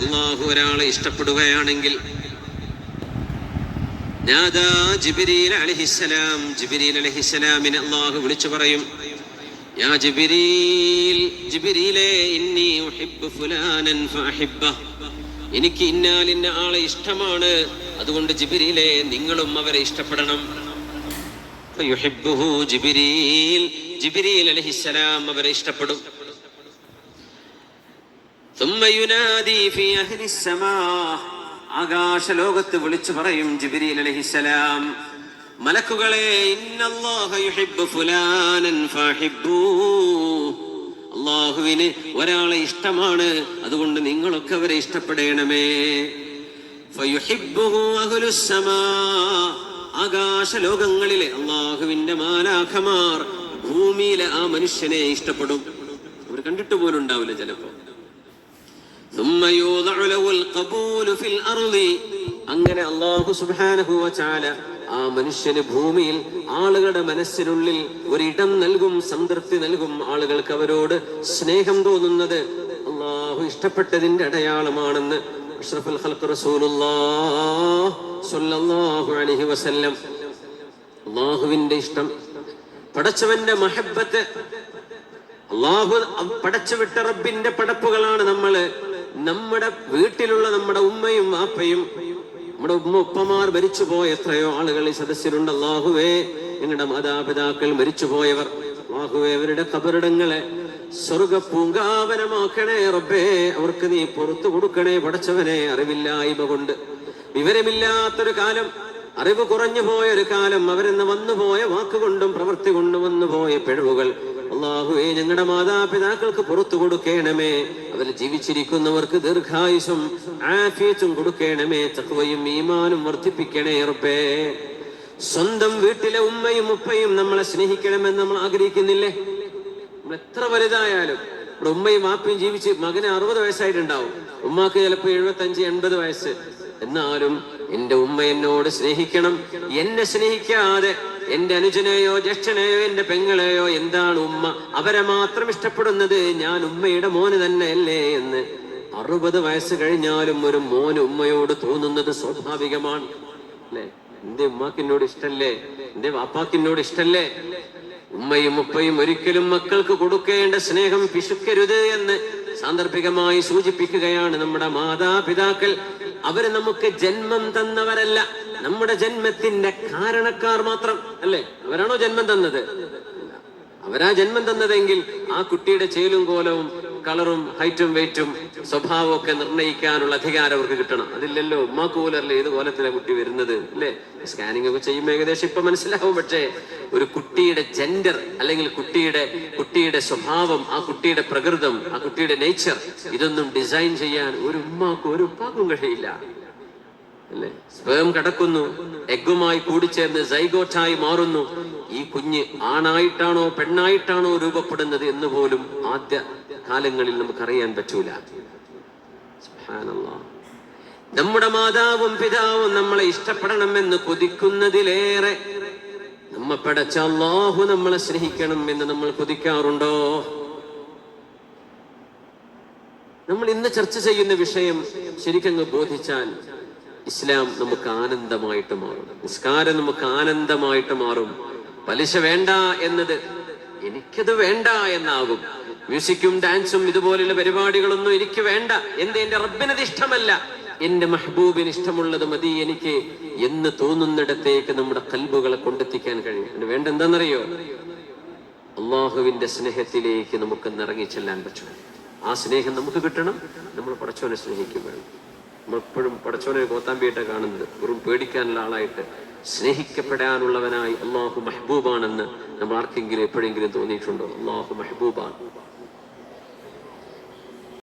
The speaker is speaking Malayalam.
അല്ലാഹു ഒരാളെ ഇഷ്ടപ്പെടുകയാണെങ്കിൽ നാദാ ജിബ്രീൽ അലൈഹിസ്സലാം, ജിബ്രീൽ അലൈഹിസ്സലാമിനെ അല്ലാഹു വിളിച്ചു പറയും, യാ ജിബ്രീൽ, ജിബ്രീലേ, ഇന്നി ഉഹിബ്ബു ഫുലാനൻ ഫഅഹിബ്ബഹ്, എനിക്ക് ഇന്നാലിന്ന ആളെ ഇഷ്ടമാണ്, അതുകൊണ്ട് ജിബ്രീലേ നിങ്ങളും അവരെ ഇഷ്ടപ്പെടണം. ഫയുഹിബ്ബുഹു ജിബ്രീൽ, ജിബ്രീൽ അലൈഹിസ്സലാം അവരെ ഇഷ്ടപ്പെടും. ثم ينادي في أهل السماء, ആകാശലോകത്ത് വിളിച്ചു പറയും ജിബ്രീൽ അലൈഹിസ്സലാം, മലക്കുകളെ, ഇന്നല്ലാഹ യുഹിബ്ബു ഫുലാനൻ ഫഹിബ്ബൂ, അല്ലാഹുവിന് ഒരാളെ ഇഷ്ടമാണ്, അതുകൊണ്ട് നിങ്ങളൊക്കെ അവരെ ഇഷ്ടപ്പെടണമേ. ഫയുഹിബ്ബുഹു അഹ്ലുസ് സമാ, ആകാശലോകങ്ങളിലെ അല്ലാഹുവിന്റെ മാലാഖമാർ ഭൂമിയിലെ ആ മനുഷ്യനെ ഇഷ്ടപ്പെടും. അവർ കണ്ടിട്ട് പോലും ഉണ്ടാവില്ല ചിലപ്പോ. അങ്ങനെ അല്ലാഹു സുബ്ഹാനഹു വ തആല ആ മനുഷ്യന് ഭൂമിയിൽ ആളുകളുടെ മനസ്സിനുള്ളിൽ ഒരിടം നൽകും, സംതൃപ്തി നൽകും. ആളുകൾക്ക് അവരോട് സ്നേഹം തോന്നുന്നത് അല്ലാഹു ഇഷ്ടപ്പെട്ടതിന്റെ അടയാളമാണെന്ന് അഷ്റഫുൽ ഖൽഖ് റസൂലുള്ളാഹി സ്വല്ലല്ലാഹു അലൈഹി വസല്ലം. അല്ലാഹുവിന്റെ ഇഷ്ടം, പടച്ചവന്റെ മഹബ്ബത്ത്, അല്ലാഹു പടച്ചുവിട്ട റബ്ബിന്റെ പടപ്പുകളാണ് നമ്മള്. നമ്മുടെ വീട്ടിലുള്ള നമ്മുടെ ഉമ്മയും വാപ്പയും, നമ്മുടെ ഉപ്പമാർ മരിച്ചുപോയ എത്രയോ ആളുകൾ ഈ സദസ്സിലുണ്ട്. അല്ലാഹുവേ, ഞങ്ങളുടെ മാതാപിതാക്കൾ മരിച്ചുപോയവർ, അല്ലാഹുവേ, അവരുടെ ഖബറിടങ്ങളെ സ്വർഗ പൂങ്കാവനമാക്കണേ റബ്ബേ, അവർക്ക് നീ പുറത്തു കൊടുക്കണേ പടച്ചവനെ. അറിവില്ലായ്മ കൊണ്ട്, വിവരമില്ലാത്തൊരു കാലം, അറിവ് കുറഞ്ഞു പോയൊരു കാലം, അവരെന്ന് വന്നുപോയ വാക്കുകൊണ്ടും പ്രവൃത്തി കൊണ്ടും വന്നുപോയ പിഴവുകൾ അല്ലാഹുവേ ഞങ്ങളുടെ മാതാപിതാക്കൾക്ക് പുറത്തു കൊടുക്കണമേ. അവർ ജീവിച്ചിരിക്കുന്നവർക്ക് ദീർഘായുസും ആഫിയത്തും കൊടുക്കണമേ. തഖ്വയും ഈമാനും വർദ്ധിപ്പിക്കണേ റബ്ബേ. സ്വന്തം വീട്ടിലെ ഉമ്മയും ഉപ്പയും നമ്മളെ സ്നേഹിക്കണമെന്ന് നമ്മൾ ആഗ്രഹിക്കുന്നില്ലേ? നമ്മൾ എത്ര വലുതായാലും, ഇവിടെ ഉമ്മയും വാപ്പയും ജീവിച്ച് മകന് 60 വയസ്സായിട്ടുണ്ടാവും, ഉമ്മാക്ക് ചിലപ്പോൾ 75-80 വയസ്സ്. എന്നാലും എന്റെ ഉമ്മ എന്നോട് സ്നേഹിക്കണം. എന്നെ സ്നേഹിക്കാതെ എന്റെ അനുജനെയോ ജ്യേഷ്ഠനെയോ എന്റെ പെങ്ങളെയോ എന്താണ് ഉമ്മ അവരെ മാത്രം ഇഷ്ടപ്പെടുന്നത്? ഞാൻ ഉമ്മയുടെ മോന് തന്നെയല്ലേ എന്ന് 60 വയസ്സ് കഴിഞ്ഞാലും ഒരു മോന് ഉമ്മയോട് തോന്നുന്നത് സ്വാഭാവികമാണ് അല്ലെ? എന്റെ ഉമ്മാക്ക് എന്നോട് ഇഷ്ടല്ലേ? എന്റെ വാപ്പാക്ക് എന്നോട് ഇഷ്ടല്ലേ? ഉമ്മയും ഉപ്പയും ഒരിക്കലും മക്കൾക്ക് കൊടുക്കേണ്ട സ്നേഹം പിശുക്കരുത് എന്ന് സാന്ദർഭികമായി സൂചിപ്പിക്കുകയാണ് നമ്മുടെ മാതാപിതാക്കൾ. അവര് നമുക്ക് ജന്മം തന്നവരല്ല, നമ്മുടെ ജന്മത്തിന്റെ കാരണക്കാർ മാത്രം അല്ലേ? അവരാണോ ജന്മം തന്നത്? അവരാ ജന്മം തന്നതെങ്കിൽ ആ കുട്ടിയുടെ ചേലും കോലവും കളറും ഹൈറ്റും വെയിറ്റും സ്വഭാവവും ഒക്കെ നിർണ്ണയിക്കാനുള്ള അധികാരം അവർക്ക് കിട്ടണം. അതില്ലല്ലോ. ഉമ്മാക്ക് പോലല്ലേ ഏത് കോലത്തിലെ കുട്ടി വരുന്നത് അല്ലേ? സ്കാനിങ് ഒക്കെ ചെയ്യുമ്പോൾ ഏകദേശം ഇപ്പൊ മനസ്സിലാവും. പക്ഷേ ഒരു കുട്ടിയുടെ ജെൻഡർ അല്ലെങ്കിൽ കുട്ടിയുടെ സ്വഭാവം, ആ കുട്ടിയുടെ പ്രകൃതം, ആ കുട്ടിയുടെ നേച്ചർ, ഇതൊന്നും ഡിസൈൻ ചെയ്യാൻ ഒരു ഉമ്മാക്കും ഒരു ഉപ്പാക്കും കഴിയില്ല അല്ലേ? സ്പേം കടക്കുന്നു, എഗ്ഗുമായി കൂടിച്ചേർന്ന് സൈഗോട്ടായി മാറുന്നു. ഈ കുഞ്ഞ് ആണായിട്ടാണോ പെണ്ണായിട്ടാണോ രൂപപ്പെടുന്നത് എന്ന് പോലും ആദ്യ കാലങ്ങളിൽ നമുക്കറിയാൻ പറ്റൂല. സുബ്ഹാനല്ലാഹ്. നമ്മുടെ മാതാവും പിതാവും നമ്മളെ ഇഷ്ടപ്പെടണമെന്ന് കൊതിക്കുന്നതിലേറെ നമ്മെ പടച്ച അല്ലാഹു നമ്മളെ സ്നേഹിക്കണം എന്ന് നമ്മൾ കൊതിക്കാറുണ്ടോ? നമ്മൾ ഇന്ന് ചർച്ച ചെയ്യുന്ന വിഷയം ശരിക്കങ്ങ് ബോധിച്ചാൽ ഇസ്ലാം നമുക്ക് ആനന്ദമായിട്ട് മാറും, നിസ്കാരം നമുക്ക് ആനന്ദമായിട്ട് മാറും. പലിശ വേണ്ട എന്നത് എനിക്കത് വേണ്ട എന്നാകും. മ്യൂസിക്കും ഡാൻസും ഇതുപോലുള്ള പരിപാടികളൊന്നും എനിക്ക് വേണ്ട, എന്റെ റബ്ബിനത് ഇഷ്ടമല്ല, എന്റെ മെഹബൂബിന് ഇഷ്ടമുള്ളത് മതി എനിക്ക് എന്ന് തോന്നുന്നിടത്തേക്ക് നമ്മുടെ കൽബുകളെ കൊണ്ടെത്തിക്കാൻ കഴിയും. അതിന് വേണ്ട എന്താണെന്നറിയോ? അള്ളാഹുവിന്റെ സ്നേഹത്തിലേക്ക് നമുക്ക് ഇറങ്ങി ചെല്ലാൻ പറ്റും. ആ സ്നേഹം നമുക്ക് കിട്ടണം. നമ്മൾ പടച്ചോനെ സ്നേഹിക്കും വേണം. നമ്മളെപ്പോഴും പടച്ചോനെ കോത്താമ്പിയായിട്ട് കാണുന്നത്, വെറും പേടിക്കാനുള്ള ആളായിട്ട്. സ്നേഹിക്കപ്പെടാനുള്ളവനായി അള്ളാഹു മെഹബൂബാണെന്ന് നമ്മൾ ആർക്കെങ്കിലും എപ്പോഴെങ്കിലും തോന്നിയിട്ടുണ്ടോ? അള്ളാഹു മെഹബൂബാണ്.